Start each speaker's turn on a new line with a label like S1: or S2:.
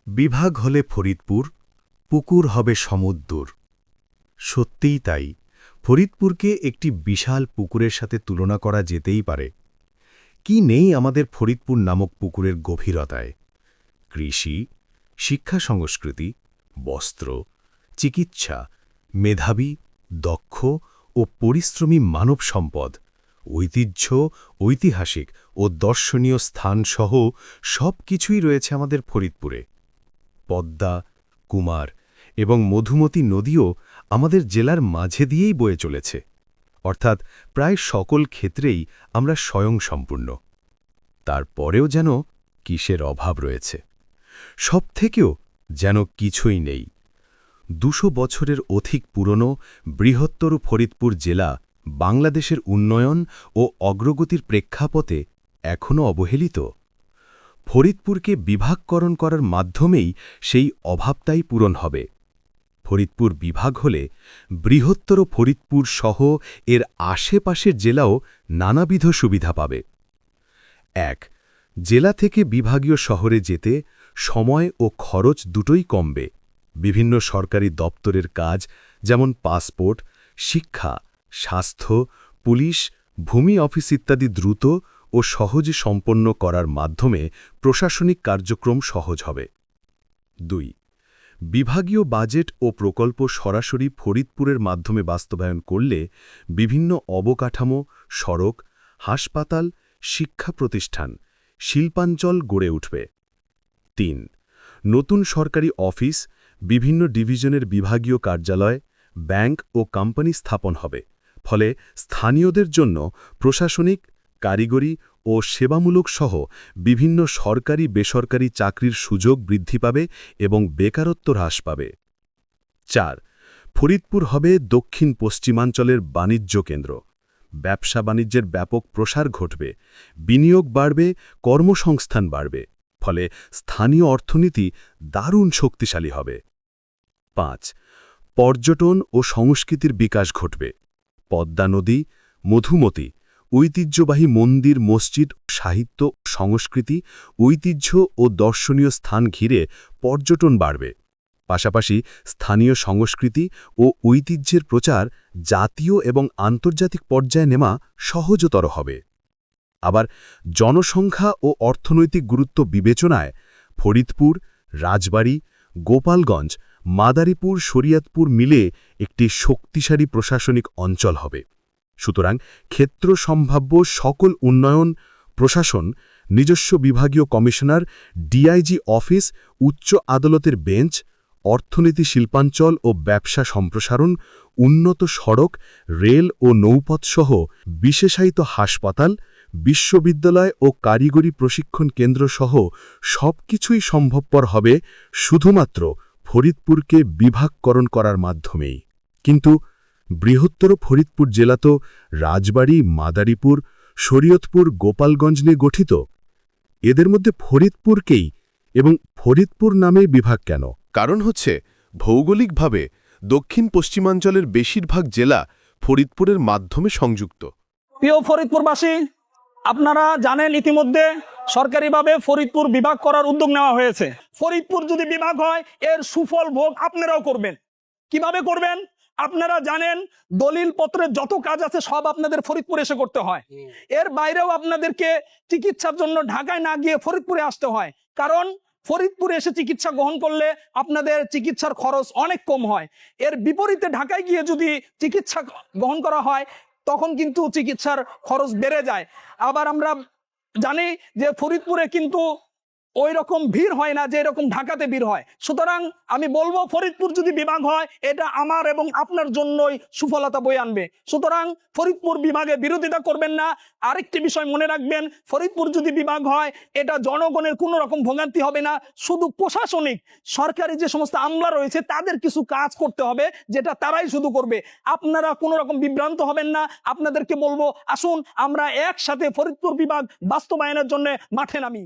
S1: বিভাগ হলে ফরিদপুর, পুকুর হবে সমুদ্র। সত্যিই তাই, ফরিদপুরকে একটি বিশাল পুকুরের সাথে তুলনা করা যেতেই পারে। কি নেই আমাদের ফরিদপুর নামক পুকুরের গভীরতায়? কৃষি, শিক্ষা সংস্কৃতি, বস্ত্র, চিকিৎসা, মেধাবী, দক্ষ ও পরিশ্রমী মানব সম্পদ, ঐতিহ্য, ঐতিহাসিক ও দর্শনীয় স্থানসহ সব কিছুই রয়েছে আমাদের ফরিদপুরে। পদ্মা, কুমার এবং মধুমতি নদীও আমাদের জেলার মাঝে দিয়েই বয়ে চলেছে, অর্থাৎ প্রায় সকল ক্ষেত্রেই আমরা স্বয়ংসম্পূর্ণ। তারপরেও যেন কিসের অভাব রয়েছে, সবথেকেও যেন কিছুই নেই। ২০০ বছরের অধিক পুরনো বৃহত্তর ফরিদপুর জেলা বাংলাদেশের উন্নয়ন ও অগ্রগতির প্রেক্ষাপটে এখনও অবহেলিত। ফরিদপুরকে বিভাগকরণ করার মাধ্যমেই সেই অভাবটাই পূরণ হবে। ফরিদপুর বিভাগ হলে বৃহত্তর ফরিদপুর সহ এর আশেপাশের জেলাও নানাবিধ সুবিধা পাবে। ১. জেলা থেকে বিভাগীয় শহরে যেতে সময় ও খরচ দুটোই কমবে। বিভিন্ন সরকারি দপ্তরের কাজ যেমন পাসপোর্ট, শিক্ষা, স্বাস্থ্য, পুলিশ, ভূমি অফিস ইত্যাদি দ্রুত ও সহজে সম্পন্ন করার মাধ্যমে প্রশাসনিক কার্যক্রম সহজ হবে। ২. বিভাগীয় বাজেট ও প্রকল্প সরাসরি ফরিদপুরের মাধ্যমে বাস্তবায়ন করলে বিভিন্ন অবকাঠামো, সড়ক, হাসপাতাল, শিক্ষা প্রতিষ্ঠান, শিল্পাঞ্চল গড়ে উঠবে। ৩. নতুন সরকারি অফিস, বিভিন্ন ডিভিশনের বিভাগীয় কার্যালয়, ব্যাংক ও কোম্পানি স্থাপন হবে, ফলে স্থানীয়দের জন্য প্রশাসনিক, কারিগরি ও সেবামূলক সহ বিভিন্ন সরকারি বেসরকারি চাকরির সুযোগ বৃদ্ধি পাবে এবং বেকারত্ব হ্রাস পাবে। ৪. ফরিদপুর হবে দক্ষিণ পশ্চিমাঞ্চলের বাণিজ্য কেন্দ্র। ব্যবসা বাণিজ্যের ব্যাপক প্রসার ঘটবে, বিনিয়োগ বাড়বে, কর্মসংস্থান বাড়বে, ফলে স্থানীয় অর্থনীতি দারুণ শক্তিশালী হবে। ৫. পর্যটন ও সংস্কৃতির বিকাশ ঘটবে। পদ্মা নদী, মধুমতি, ঐতিহ্যবাহী মন্দির, মসজিদ, সাহিত্য, সংস্কৃতি, ঐতিহ্য ও দর্শনীয় স্থান ঘিরে পর্যটন বাড়বে। পাশাপাশি স্থানীয় সংস্কৃতি ও ঐতিহ্যের প্রচার জাতীয় এবং আন্তর্জাতিক পর্যায়ে নেওয়া সহজতর হবে। আবার জনসংখ্যা ও অর্থনৈতিক গুরুত্ব বিবেচনায় ফরিদপুর, রাজবাড়ী, গোপালগঞ্জ, মাদারীপুর, শরীয়তপুর মিলে একটি শক্তিশালী প্রশাসনিক অঞ্চল হবে। সুতরাং ক্ষেত্র সম্ভাব্য সকল উন্নয়ন, প্রশাসন, নিজস্ব বিভাগীয় কমিশনার, ডিআইজি অফিস, উচ্চ আদালতের বেঞ্চ, অর্থনীতি, শিল্পাঞ্চল ও ব্যবসা সম্প্রসারণ, উন্নত সড়ক, রেল ও নৌপথসহ বিশেষায়িত হাসপাতাল, বিশ্ববিদ্যালয় ও কারিগরি প্রশিক্ষণ কেন্দ্রসহ সবকিছুই সম্ভবপর হবে শুধুমাত্র ফরিদপুরকে বিভাগকরণ করার মাধ্যমেই। কিন্তু বৃহত্তর ফরিদপুর জেলা তো রাজবাড়ী, মাদারীপুর, শরীয়তপুর, গোপালগঞ্জ নিয়ে গঠিত। এদের মধ্যে ফরিদপুরকেই এবং ফরিদপুর নামেই বিভাগ কেন?
S2: কারণ হচ্ছে ভৌগোলিকভাবে দক্ষিণ পশ্চিমাঞ্চলের বেশিরভাগ জেলা ফরিদপুরের মাধ্যমে সংযুক্ত।
S3: প্রিয় ফরিদপুরবাসী, আপনারা জানেন ইতিমধ্যে সরকারিভাবে ফরিদপুর বিভাগ করার উদ্যোগ নেওয়া হয়েছে। ফরিদপুর যদি বিভাগ হয় এর সুফল ভোগ আপনারাও করবেন। কিভাবে করবেন? আপনারা জানেন দলিল পত্রের যত কাজ আছে সব আপনাদের ফরিদপুর এসে করতে হয়। এর বাইরেও আপনাদেরকে চিকিৎসার জন্য ঢাকায় না গিয়ে ফরিদপুরে আসতে হয়, কারণ ফরিদপুরে এসে চিকিৎসা গ্রহণ করলে আপনাদের চিকিৎসার খরচ অনেক কম হয়। এর বিপরীতে ঢাকায় গিয়ে যদি চিকিৎসা গ্রহণ করা হয় তখন কিন্তু চিকিৎসার খরচ বেড়ে যায়। আবার আমরা জানি যে ফরিদপুরে কিন্তু ওই রকম ভিড় হয় না যে এরকম ঢাকাতে ভিড় হয়। সুতরাং আমি বলবো ফরিদপুর যদি বিভাগ হয় এটা আমার এবং আপনার জন্যই সুফলতা বয়ে আনবে। সুতরাং ফরিদপুর বিভাগে বিরোধিতা করবেন না। আরেকটি বিষয় মনে রাখবেন, ফরিদপুর যদি বিভাগ হয় এটা জনগণের কোনো রকম ভোগান্তি হবে না। শুধু প্রশাসনিক সরকারি যে সমস্ত আমলা রয়েছে তাদের কিছু কাজ করতে হবে, যেটা তারাই শুধু করবে। আপনারা কোনো রকম বিভ্রান্ত হবেন না। আপনাদেরকে বলবো আসুন আমরা একসাথে ফরিদপুর বিভাগ বাস্তবায়নের জন্য মাঠে নামি।